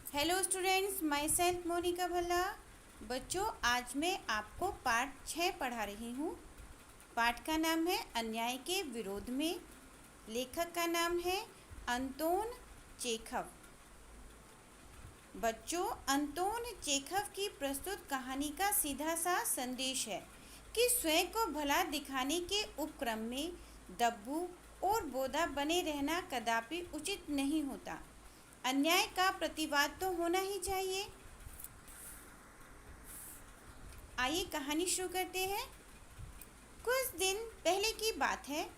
Hello students, my self Monika Bhalla. बच्चों, आज मैं आपको पाठ 6 पढ़ा रही हूँ। पाठ का नाम है अन्याय के विरोध में। लेखक का नाम है अंतोन चेखव। बच्चों, अंतोन चेखव की प्रस्तुत कहानी का सीधा सा संदेश है कि स्वयं को भला दिखाने के उपक्रम में दब्बू और बोधा बने रहना कदापि उचित नहीं होता। अन्याय का प्रतिवाद तो होना ही चाहिए। आइए कहानी शुरू करते हैं। कुछ दिन पहले की बात है।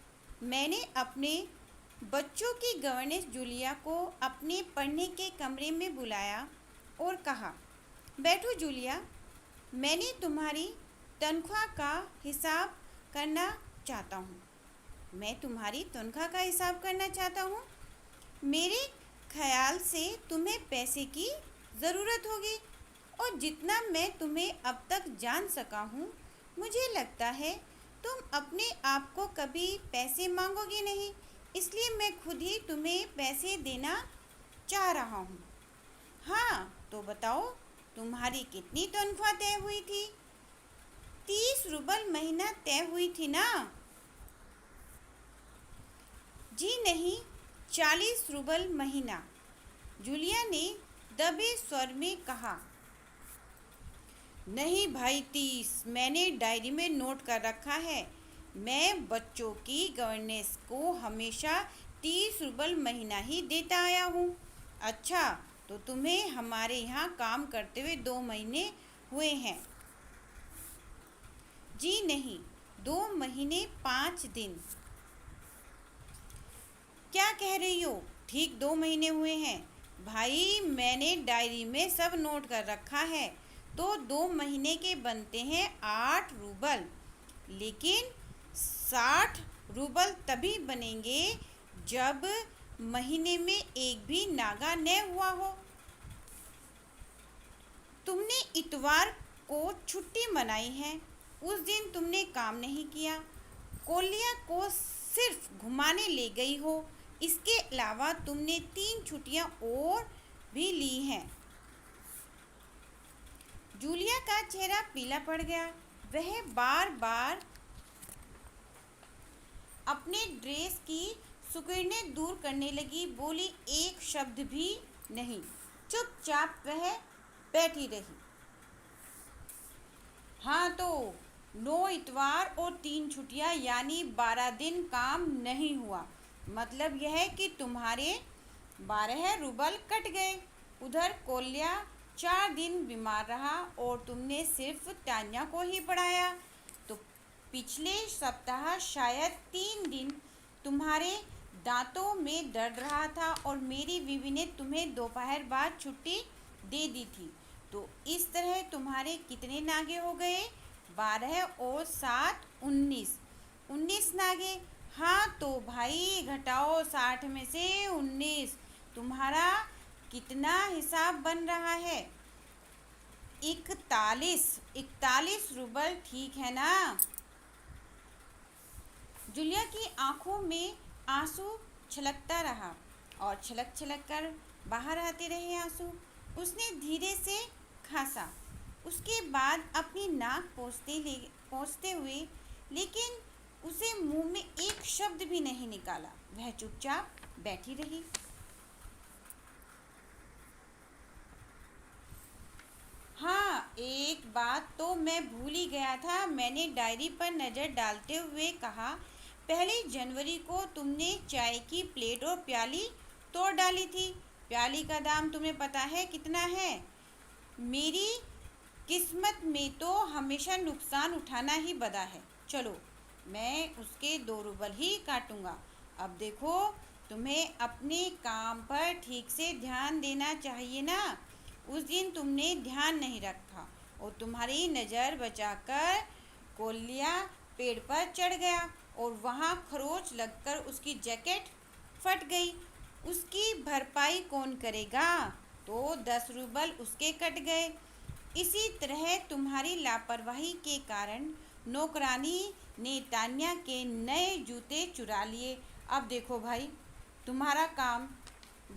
मैंने अपने बच्चों की गवर्नेंस जूलिया को अपने पढ़ने के कमरे में बुलाया और कहा, बैठो जूलिया, मैंने तुम्हारी तनख्वाह का हिसाब करना चाहता हूँ। मैं तुम्हारी तनख्वाह का हिसाब करना चाहता हूँ। मेरे ख्याल से तुम्हें पैसे की ज़रूरत होगी और जितना मैं तुम्हें अब तक जान सका हूँ, मुझे लगता है तुम अपने आप को कभी पैसे मांगोगे नहीं, इसलिए मैं खुद ही तुम्हें पैसे देना चाह रहा हूँ। हाँ, तो बताओ, तुम्हारी कितनी तनख्वाह तय हुई थी? 30 रूबल महीना तय हुई थी ना? जी नहीं, 40 रूबल महीना, जूलिया ने दबे स्वर में कहा। नहीं भाई, 30, मैंने डायरी में नोट कर रखा है। मैं बच्चों की गवर्नेंस को हमेशा 30 रूबल महीना ही देता आया हूँ। अच्छा, तो तुम्हें हमारे यहाँ काम करते हुए 2 महीने हुए हैं? जी नहीं, 2 महीने 5 दिन। क्या कह रही हो? ठीक 2 महीने हुए हैं भाई, मैंने डायरी में सब नोट कर रखा है। तो 2 महीने के बनते हैं 8 रूबल, लेकिन 60 रूबल तभी बनेंगे जब महीने में एक भी नागा न हुआ हो। तुमने इतवार को छुट्टी मनाई है, उस दिन तुमने काम नहीं किया, कोलिया को सिर्फ घुमाने ले गई हो। इसके अलावा तुमने 3 छुट्टियां और भी ली हैं। जूलिया का चेहरा पीला पड़ गया। वह बार बार अपने ड्रेस की सुकड़ने दूर करने लगी। बोली, एक शब्द भी नहीं, चुपचाप वह बैठी रही। हाँ, तो 9 इतवार और 3 छुट्टियां यानी 12 दिन काम नहीं हुआ। मतलब यह है कि तुम्हारे 12 रूबल कट गए। उधर कोल्या 4 दिन बीमार रहा और तुमने सिर्फ टान्या को ही पढ़ाया। तो पिछले सप्ताह शायद 3 दिन तुम्हारे दांतों में दर्द रहा था और मेरी बीवी ने तुम्हें दोपहर बाद छुट्टी दे दी थी। तो इस तरह तुम्हारे कितने नागे हो गए? 12 और 7, 19। 19 नागे। हाँ, तो भाई घटाओ 60 में से 19। तुम्हारा कितना हिसाब बन रहा है? 41 रूबल, ठीक है ना? जूलिया की आंखों में आंसू छलकता रहा और छलक छलक कर बाहर आते रहे आंसू। उसने धीरे से खांसा, उसके बाद अपनी नाक पोंछते हुए, लेकिन उसे मुंह में एक शब्द भी नहीं निकाला। वह चुपचाप बैठी रही। हाँ, एक बात तो मैं भूल ही गया था, मैंने डायरी पर नज़र डालते हुए कहा, 1 जनवरी को तुमने चाय की प्लेट और प्याली तोड़ डाली थी। प्याली का दाम तुम्हें पता है कितना है? मेरी किस्मत में तो हमेशा नुकसान उठाना ही बदा है। चलो, मैं उसके 2 रूबल ही काटूंगा। अब देखो, तुम्हें अपने काम पर ठीक से ध्यान देना चाहिए ना। उस दिन तुमने ध्यान नहीं रखा और तुम्हारी नज़र बचाकर कोलिया पेड़ पर चढ़ गया और वहाँ खरोच लगकर उसकी जैकेट फट गई। उसकी भरपाई कौन करेगा? तो 10 रूबल उसके कट गए। इसी तरह तुम्हारी लापरवाही के कारण नौकरानी ने तान्या के नए जूते चुरा लिए। अब देखो भाई, तुम्हारा काम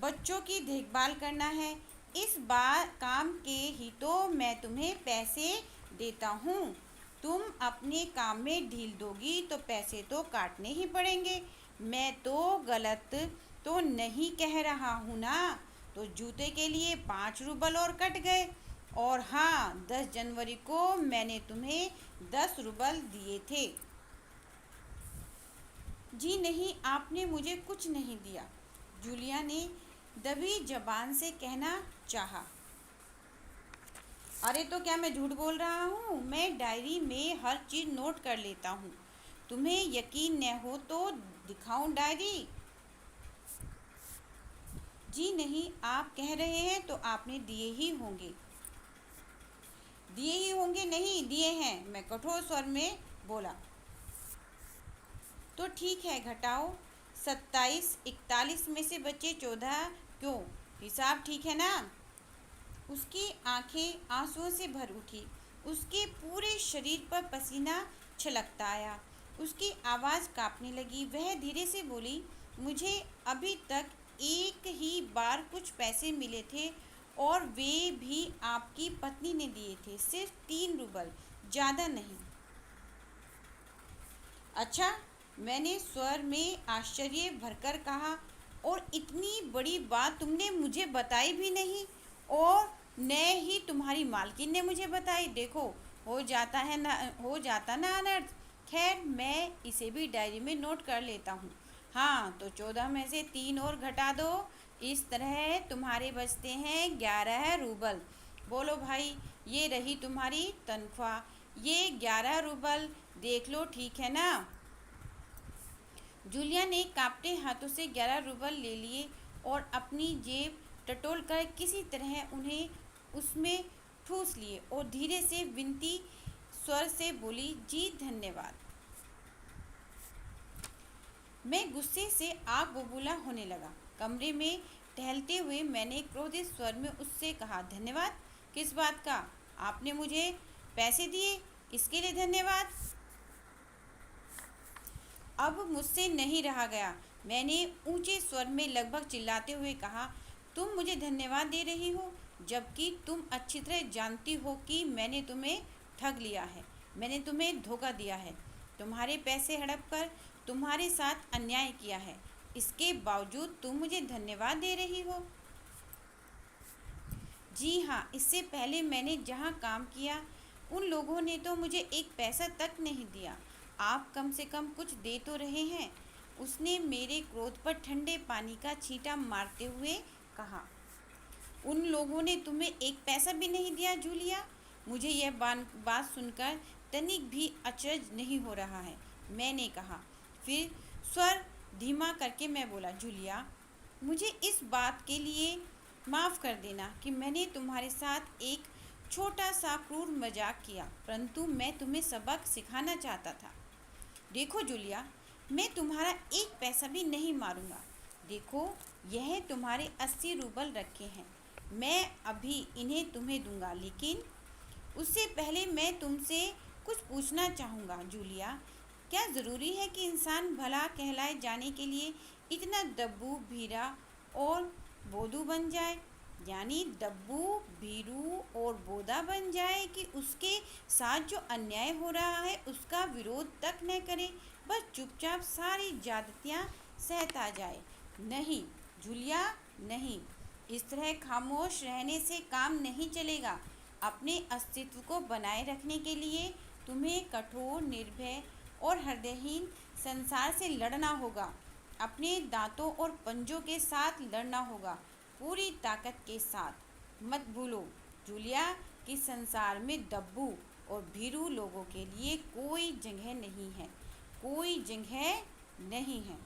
बच्चों की देखभाल करना है, इस बार काम के ही तो मैं तुम्हें पैसे देता हूँ। तुम अपने काम में ढील दोगी तो पैसे तो काटने ही पड़ेंगे। मैं तो गलत तो नहीं कह रहा हूँ ना। तो जूते के लिए 5 रूबल और कट गए। और हाँ, 10 जनवरी को मैंने तुम्हें 10 रूबल दिए थे। जी नहीं, आपने मुझे कुछ नहीं दिया, जूलिया ने दबी जबान से कहना चाहा। अरे तो क्या मैं झूठ बोल रहा हूँ? मैं डायरी में हर चीज़ नोट कर लेता हूँ। तुम्हें यकीन न हो तो दिखाऊं डायरी? जी नहीं, आप कह रहे हैं तो आपने दिए ही होंगे। दिए ही होंगे नहीं, दिए हैं, मैं कठोर स्वर में बोला। तो ठीक है, घटाओ। 27, 41 में से बचे 14। क्यों, हिसाब ठीक है ना? उसकी आंखें आंसुओं से भर उठी। उसके पूरे शरीर पर पसीना छलकता आया। उसकी आवाज़ कांपने लगी। वह धीरे से बोली, मुझे अभी तक एक ही बार कुछ पैसे मिले थे और वे भी आपकी पत्नी ने दिए थे, सिर्फ 3 रूबल, ज़्यादा नहीं। अच्छा, मैंने स्वर में आश्चर्य भरकर कहा, और इतनी बड़ी बात तुमने मुझे बताई भी नहीं, और न ही तुम्हारी मालकिन ने मुझे बताई। देखो, हो जाता ना अनर्थ। खैर, मैं इसे भी डायरी में नोट कर लेता हूँ। हाँ, तो 14 में से 3 और घटा दो। इस तरह तुम्हारे बचते हैं 11 रूबल। बोलो भाई, ये रही तुम्हारी तनख्वाह। ये 11 रूबल, देख लो, ठीक है ना? जूलिया ने कांपते हाथों से 11 रूबल ले लिए और अपनी जेब टटोल कर किसी तरह उन्हें उसमें ठूस लिए और धीरे से विनती स्वर से बोली, जी धन्यवाद। मैं गुस्से से आग बबूला होने लगा। कमरे में टहलते हुए मैंने क्रोधित स्वर में उससे कहा, धन्यवाद? किस बात का? आपने मुझे पैसे दिए, इसके लिए धन्यवाद? अब मुझसे नहीं रहा गया। मैंने ऊंचे स्वर में लगभग चिल्लाते हुए कहा, तुम मुझे धन्यवाद दे रही हो, जबकि तुम अच्छी तरह जानती हो कि मैंने तुम्हें ठग लिया है, मैंने तुम्हें धोखा दिया है, तुम्हारे पैसे हड़प कर तुम्हारे साथ अन्याय किया है। इसके बावजूद तुम मुझे धन्यवाद दे रही हो? जी हाँ, इससे पहले मैंने जहाँ काम किया उन लोगों ने तो मुझे एक पैसा तक नहीं दिया। आप कम से कम कुछ दे तो रहे हैं। उसने मेरे क्रोध पर ठंडे पानी का छींटा मारते हुए कहा। उन लोगों ने तुम्हें एक पैसा भी नहीं दिया, जूलिया? मुझे यह बात सुनकर तनिक भी अचरज नहीं हो रहा है, मैंने कहा। फिर स्वर धीमा करके मैं बोला, जूलिया, मुझे इस बात के लिए माफ़ कर देना कि मैंने तुम्हारे साथ एक छोटा सा क्रूर मजाक किया, परंतु मैं तुम्हें सबक सिखाना चाहता था। देखो जूलिया, मैं तुम्हारा एक पैसा भी नहीं मारूंगा। देखो, यह तुम्हारे 80 रूबल रखे हैं। मैं अभी इन्हें तुम्हें दूंगा, लेकिन उससे पहले मैं तुमसे कुछ पूछना चाहूँगा, जूलिया। क्या ज़रूरी है कि इंसान भला कहलाए जाने के लिए इतना दब्बू, भीरा और बोधू बन जाए? यानी दब्बू, भीरू और बोधा बन जाए कि उसके साथ जो अन्याय हो रहा है उसका विरोध तक न करे, बस चुपचाप सारी ज्यादतियाँ सहता जाए? नहीं जूलिया, नहीं। इस तरह खामोश रहने से काम नहीं चलेगा। अपने अस्तित्व को बनाए रखने के लिए तुम्हें कठोर, निर्भय और हृदयहीन संसार से लड़ना होगा। अपने दांतों और पंजों के साथ लड़ना होगा, पूरी ताकत के साथ। मत भूलो जूलिया कि संसार में दब्बू और भीरू लोगों के लिए कोई जगह नहीं है, कोई जगह नहीं है।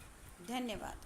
धन्यवाद।